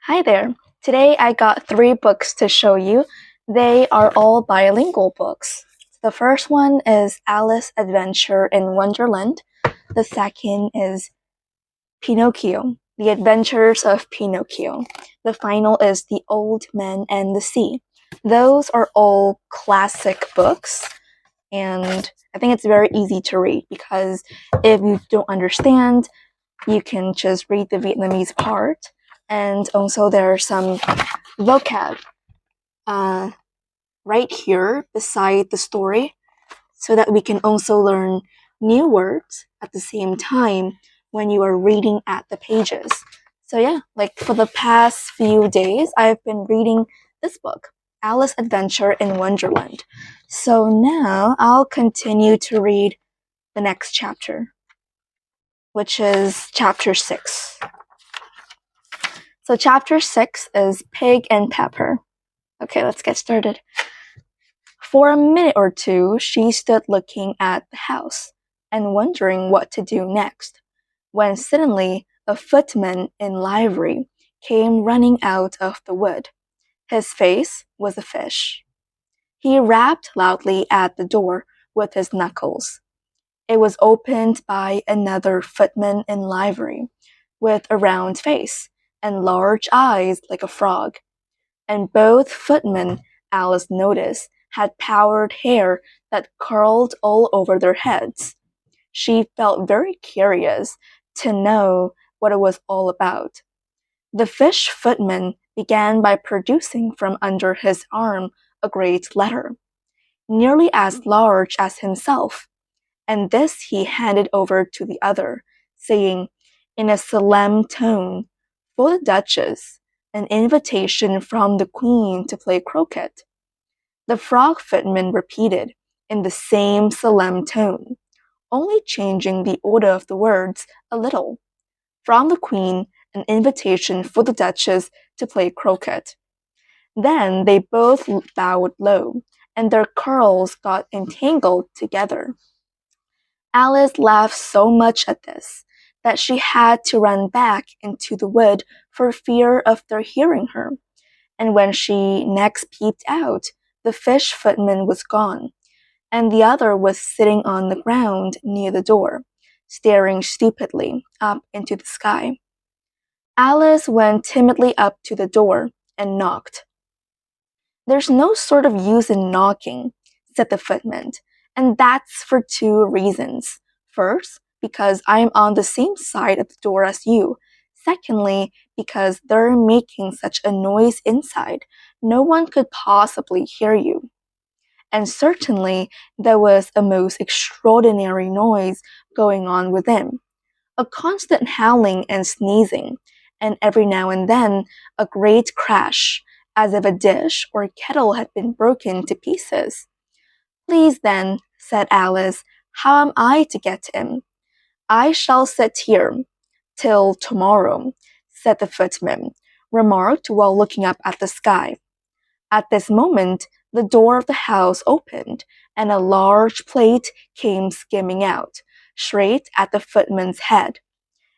Hi there. Today I got three books to show you. They are all bilingual books. The first one is Alice Adventure in Wonderland. The second is Pinocchio, The Adventures of Pinocchio. The final is The Old Man and the Sea. Those are all classic books, and I think it's very easy to read because if you don't understand, you can just read the Vietnamese part. And also there are some vocab right here beside the story so that we can also learn new words at the same time when you are reading at the pages. So yeah, like for the past few days, I've been reading this book, Alice Adventure in Wonderland. So now I'll continue to read the next chapter, which is chapter 6. So chapter 6 is Pig and Pepper. Okay, let's get started. For a minute or two, she stood looking at the house and wondering what to do next, when suddenly a footman in livery came running out of the wood. His face was a fish. He rapped loudly at the door with his knuckles. It was opened by another footman in livery, with a round face and large eyes like a frog. And both footmen, Alice noticed, had powdered hair that curled all over their heads. She felt very curious to know what it was all about. The fish footman began by producing from under his arm a great letter, nearly as large as himself, and this he handed over to the other, saying, in a solemn tone, "For the Duchess, an invitation from the Queen to play croquet." The frog footman repeated, in the same solemn tone, only changing the order of the words a little. From the Queen, an invitation for the Duchess to play croquet. Then they both bowed low, and their curls got entangled together. Alice laughed so much at this that she had to run back into the wood for fear of their hearing her, and when she next peeped out, the fish footman was gone, and the other was sitting on the ground near the door, staring stupidly up into the sky. Alice went timidly up to the door and knocked. "There's no sort of use in knocking," said the footman, "and that's for two reasons. First, because I'm on the same side of the door as you. Secondly, because they're making such a noise inside, no one could possibly hear you." And certainly there was a most extraordinary noise going on within, a constant howling and sneezing, and every now and then a great crash, as if a dish or kettle had been broken to pieces. "Please then," said Alice, "how am I to get him?" "I shall sit here till tomorrow," said the footman, remarked while looking up at the sky. At this moment, the door of the house opened, and a large plate came skimming out, straight at the footman's head.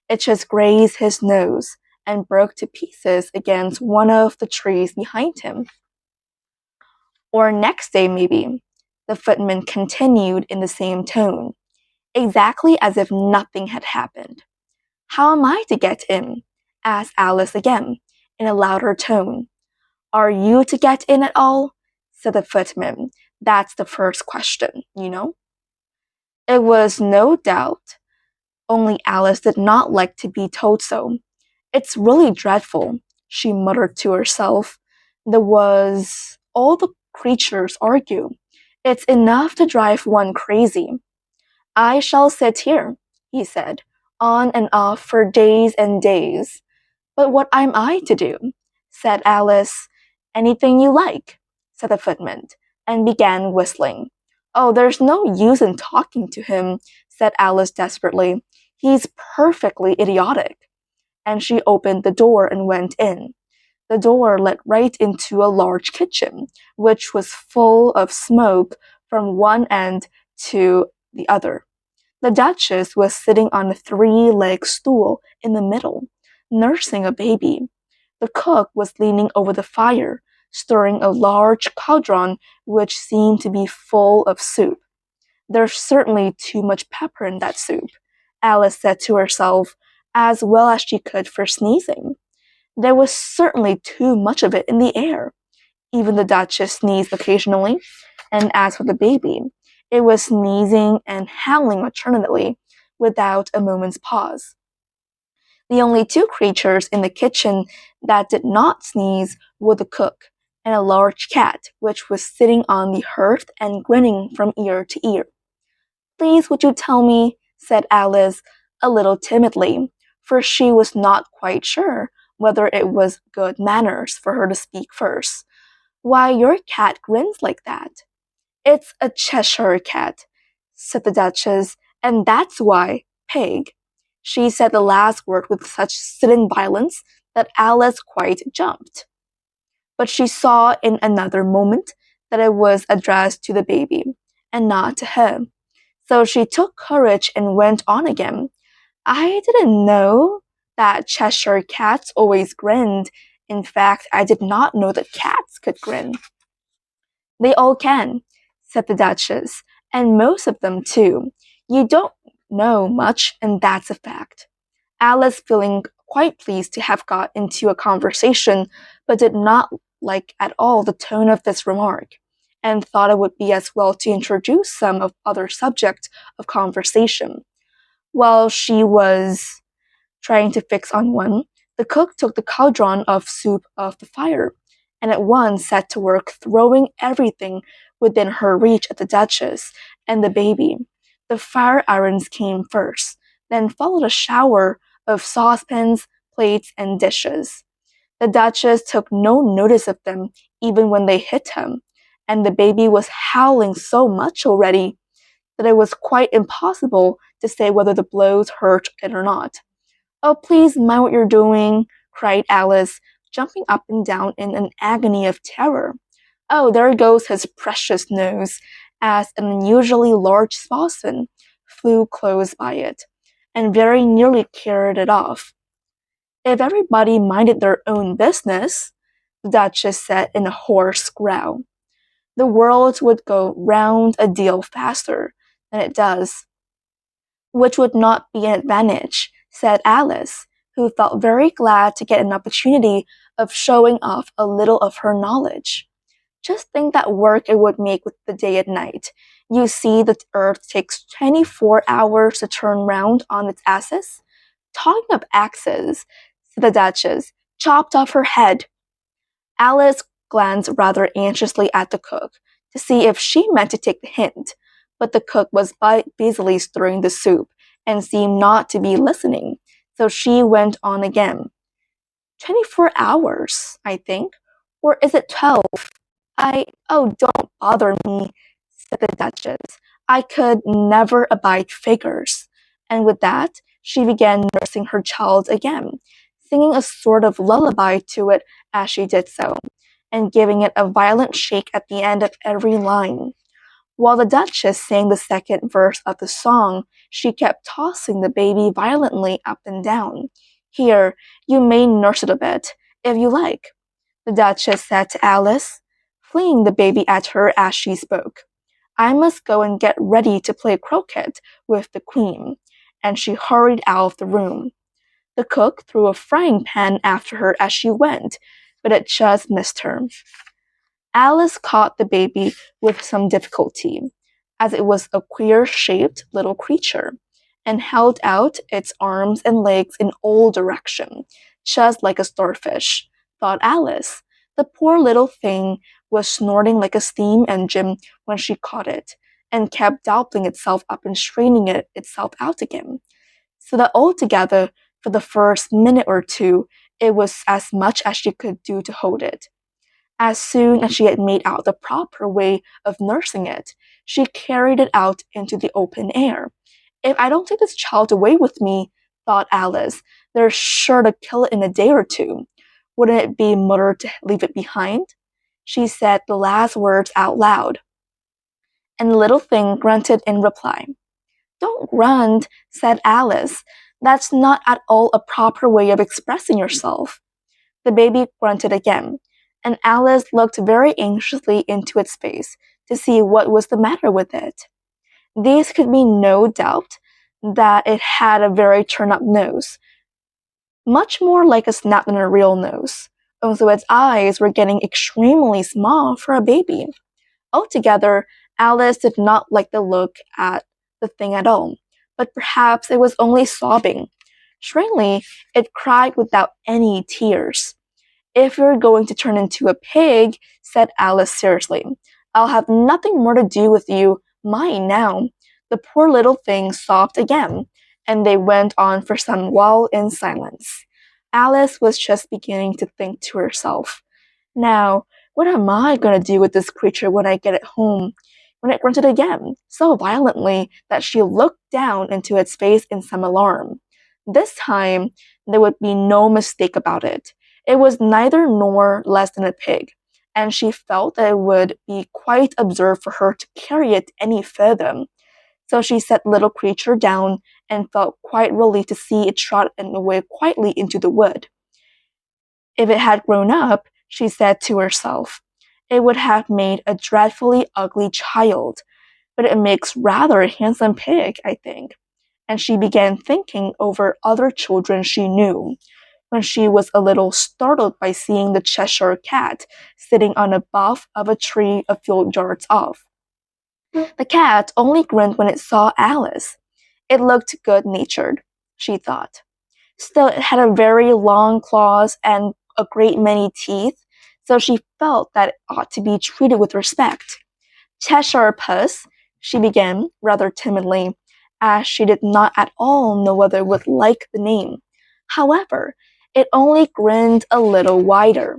It just grazed his nose and broke to pieces against one of the trees behind him. "Or next day, maybe," the footman continued in the same tone, exactly as if nothing had happened. "How am I to get in?" asked Alice again, in a louder tone. "Are you to get in at all?" said the footman. "That's the first question, you know." It was no doubt, only Alice did not like to be told so. "It's really dreadful," she muttered to herself. "There was all the creatures argue. It's enough to drive one crazy." "I shall sit here," he said, "on and off for days and days." "But what am I to do?" said Alice. "Anything you like," said the footman, and began whistling. "Oh, there's no use in talking to him," said Alice desperately. "He's perfectly idiotic." And she opened the door and went in. The door led right into a large kitchen, which was full of smoke from one end to the other. The Duchess was sitting on a three-legged stool in the middle, nursing a baby. The cook was leaning over the fire, stirring a large cauldron which seemed to be full of soup. There's certainly too much pepper in that soup, Alice said to herself, as well as she could for sneezing. There was certainly too much of it in the air. Even the Duchess sneezed occasionally, and as for the baby, it was sneezing and howling alternately, without a moment's pause. The only two creatures in the kitchen that did not sneeze were the cook and a large cat, which was sitting on the hearth and grinning from ear to ear. Please, would you tell me, said Alice, a little timidly, for she was not quite sure whether it was good manners for her to speak first, why your cat grins like that. It's a Cheshire cat, said the Duchess, and that's why, pig. She said the last word with such sudden violence that Alice quite jumped. But she saw in another moment that it was addressed to the baby, and not to her. So she took courage and went on again. I didn't know that Cheshire cats always grinned. In fact, I did not know that cats could grin. They all can, said the Duchess, and most of them too. You don't know much, and that's a fact. Alice, feeling quite pleased to have got into a conversation, but did not like at all the tone of this remark, and thought it would be as well to introduce some other subject of conversation. While she was trying to fix on one, the cook took the cauldron of soup off the fire, and at once set to work throwing everything within her reach at the Duchess and the baby. The fire irons came first, then followed a shower of saucepans, plates, and dishes. The Duchess took no notice of them even when they hit him, and the baby was howling so much already that it was quite impossible to say whether the blows hurt it or not. Oh, please mind what you're doing, cried Alice, jumping up and down in an agony of terror. Oh, there goes his precious nose, as an unusually large saucepan flew close by it, and very nearly carried it off. If everybody minded their own business, the Duchess said in a hoarse growl, the world would go round a deal faster than it does. Which would not be an advantage, said Alice, who felt very glad to get an opportunity of showing off a little of her knowledge. Just think that work it would make with the day and night. You see, the earth takes 24 hours to turn round on its axis. Talking of axes, said the Duchess, chopped off her head. Alice glanced rather anxiously at the cook to see if she meant to take the hint, but the cook was busily stirring the soup and seemed not to be listening, so she went on again. 24 hours, I think, or is it 12? Oh, don't bother me, said the Duchess. I could never abide figures. And with that, she began nursing her child again, singing a sort of lullaby to it as she did so, and giving it a violent shake at the end of every line. While the Duchess sang the second verse of the song, she kept tossing the baby violently up and down. Here, you may nurse it a bit, if you like, the Duchess said to Alice, flinging the baby at her as she spoke. I must go and get ready to play croquet with the Queen, and she hurried out of the room. The cook threw a frying pan after her as she went, but it just missed her. Alice caught the baby with some difficulty, as it was a queer-shaped little creature, and held out its arms and legs in all directions, just like a starfish, thought Alice. The poor little thing was snorting like a steam engine when she caught it, and kept doubling itself up and straining itself out again, so that altogether, for the first minute or two, it was as much as she could do to hold it. As soon as she had made out the proper way of nursing it, she carried it out into the open air. If I don't take this child away with me, thought Alice, they're sure to kill it in a day or two. Wouldn't it be murder to leave it behind? She said the last words out loud, and the little thing grunted in reply. Don't grunt, said Alice. That's not at all a proper way of expressing yourself. The baby grunted again, and Alice looked very anxiously into its face to see what was the matter with it. These could be no doubt that it had a very turned-up nose, much more like a snap than a real nose. Also, its eyes were getting extremely small for a baby. Altogether, Alice did not like the look at the thing at all, but perhaps it was only sobbing. Strangely, it cried without any tears. If you're going to turn into a pig, said Alice seriously, I'll have nothing more to do with you, mine now. The poor little thing sobbed again, and they went on for some while in silence. Alice was just beginning to think to herself, now, what am I going to do with this creature when I get it home? When it grunted again, so violently that she looked down into its face in some alarm. This time, there would be no mistake about it. It was neither nor less than a pig, and she felt that it would be quite absurd for her to carry it any further. So she set the little creature down and felt quite relieved to see it trot away quietly into the wood. If it had grown up, she said to herself, it would have made a dreadfully ugly child, but it makes rather a handsome pig, I think. And she began thinking over other children she knew, when she was a little startled by seeing the Cheshire cat sitting on a bough of a tree a few yards off. The cat only grinned when it saw Alice. It looked good-natured, she thought. Still, it had a very long claws and a great many teeth, so she felt that it ought to be treated with respect. Cheshire Puss, she began, rather timidly, as she did not at all know whether it would like the name. However, it only grinned a little wider.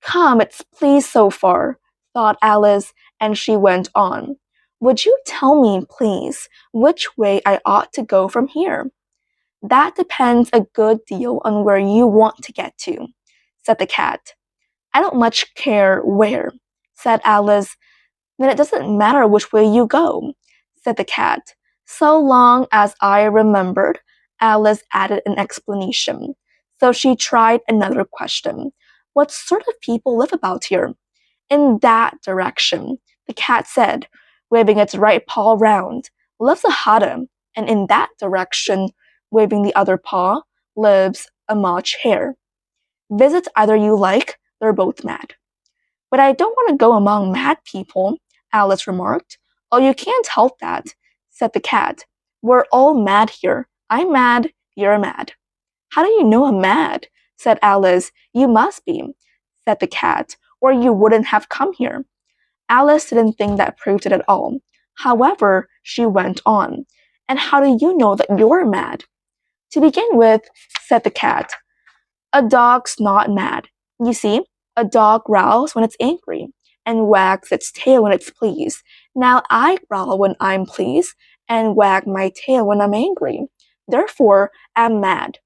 Come, it's pleased so far, thought Alice, and she went on. Would you tell me, please, which way I ought to go from here? That depends a good deal on where you want to get to, said the cat. I don't much care where, said Alice. Then it doesn't matter which way you go, said the cat. So long as I remembered, Alice added an explanation. So she tried another question. What sort of people live about here? In that direction, the cat said, waving its right paw round, lives a hatter, and in that direction, waving the other paw, lives a March hare. Visit either you like, they're both mad. But I don't want to go among mad people, Alice remarked. Oh, you can't help that, said the cat. We're all mad here. I'm mad, you're mad. How do you know I'm mad? Said Alice. You must be, said the cat, or you wouldn't have come here. Alice didn't think that proved it at all. However, she went on. And how do you know that you're mad? To begin with, said the cat, a dog's not mad. You see, a dog growls when it's angry and wags its tail when it's pleased. Now I growl when I'm pleased and wag my tail when I'm angry. Therefore, I'm mad.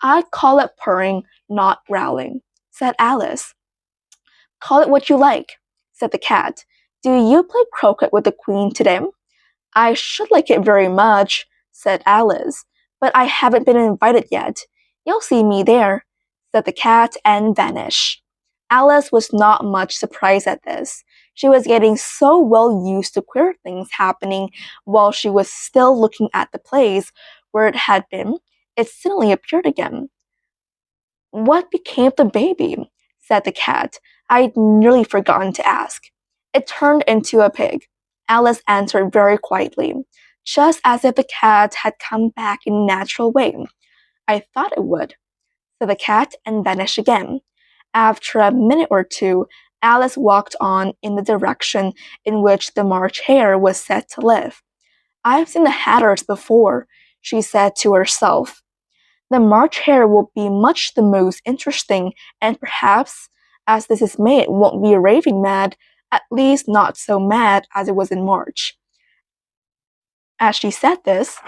I call it purring, not growling, said Alice. Call it what you like, said the cat. Do you play croquet with the queen today? I should like it very much, said Alice, but I haven't been invited yet. You'll see me there, said the cat and vanished. Alice was not much surprised at this. She was getting so well used to queer things happening while she was still looking at the place where it had been. It suddenly appeared again. What became of the baby? Said the cat. I'd nearly forgotten to ask. It turned into a pig. Alice answered very quietly, just as if the cat had come back in a natural way. I thought it would, said the cat and vanished again. After a minute or two, Alice walked on in the direction in which the March hare was said to live. I've seen the hatters before, she said to herself. The March hare will be much the most interesting, and perhaps, as this is May, it won't be raving mad, at least not so mad as it was in March. As she said this,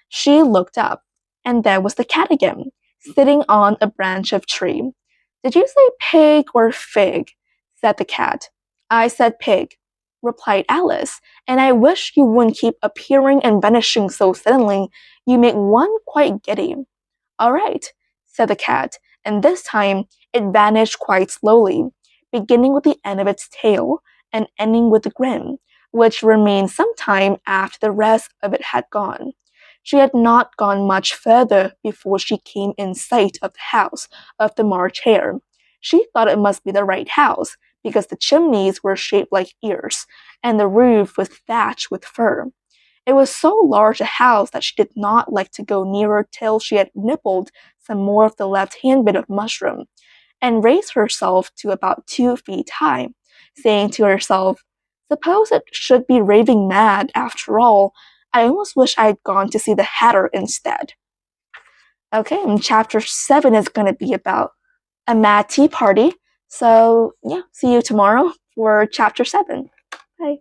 she looked up, and there was the cat again, sitting on a branch of tree. Did you say pig or fig? Said the cat. I said pig, replied Alice, and I wish you wouldn't keep appearing and vanishing so suddenly. You make one quite giddy. All right, said the cat, and this time it vanished quite slowly, beginning with the end of its tail and ending with a grin, which remained some time after the rest of it had gone. She had not gone much further before she came in sight of the house of the March Hare. She thought it must be the right house, because the chimneys were shaped like ears, and the roof was thatched with fur. It was so large a house that she did not like to go nearer till she had nibbled some more of the left-hand bit of mushroom, and raised herself to about 2 feet high, saying to herself, "Suppose it should be raving mad after all. I almost wish I had gone to see the Hatter instead." Okay, and chapter 7 is going to be about a mad tea party. So, yeah, see you tomorrow for chapter 7. Bye.